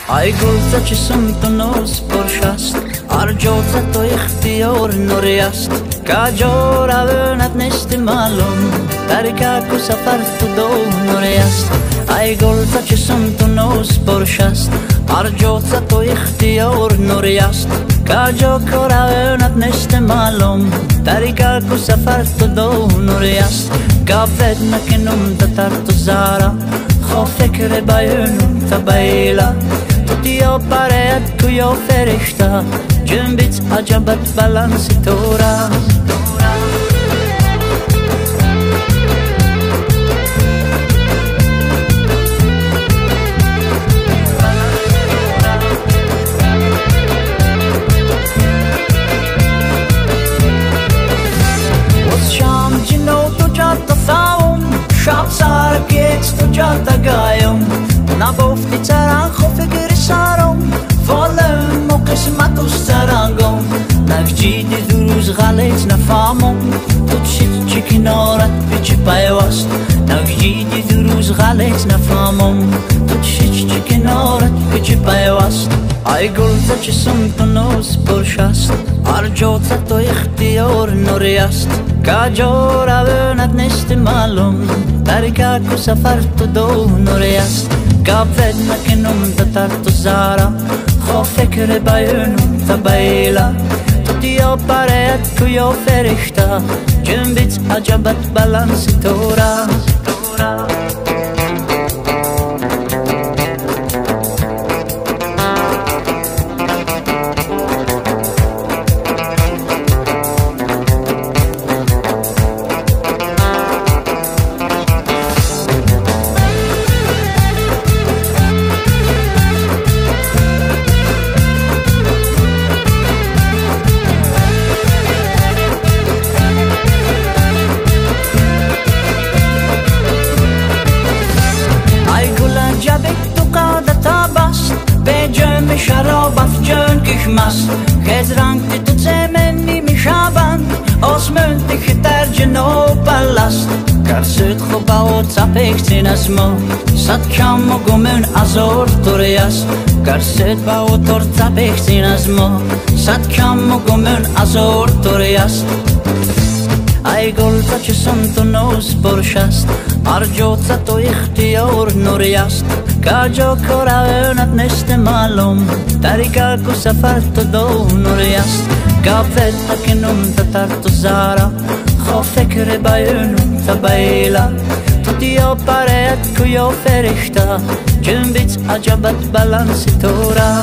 ای گلت چشم تو نوز پرشست ارجوت تو اختیار نوری است کجا روانت نیست معلوم ترک کو سفر تو دو نوری است ای گلت چشم تو نوز پرشست ارجوت تو اختیار نوری است کجا کو روانت نیست معلوم ترک کو سفر تو دو نوری است گفت نکنم تر تو زارا خو فکر بیانم تبیلا یا پرید کو یا فرشته جنبیت عجبت بلند ستوره وز شام جنو تو جاتا ساوم شب سرکیت تو جاتا گایم نبافتی تران خو فکر سرم فالم و قسمت و سرانگم نفجیدی دو روز غلیت نفهمم تو چی کنارت پیچ پیوست نفجیدی دو روز غلیت نفهمم تو چی کنارت پیچ پیوست ای گلت چشم تو نوز پرشست ارجوت تو اختیار نوری است کجا روانت نیست معلوم ترک کو سفر تو دو نوری است گفت نکنم تر تو زارا خو فکر بیانم تبیلا تو یا پرید کو یا فرشته جنبیت عجبت بلند ستوره شراب افجان کشمست خیز رنگ تو زمینی میشابند آسمان دیگه در جنوب بلست کرسید خوبا و تپیکتین از ما صد کم و گمون ازار توری است کرسید با و تور تپیکتین از ما صد کم و گمون ازار توری است ای گلت چشم تو نوز پرشست ارجوت تو اختیار نوری است کجا کو روانت نیست معلوم ترک کو سفر تو دو نوری است گفت نکنم تر تو زارا خو فکر بیانم تبیلا تو یا پرید کو یا فرشته جنبیت عجبت بلند ستوره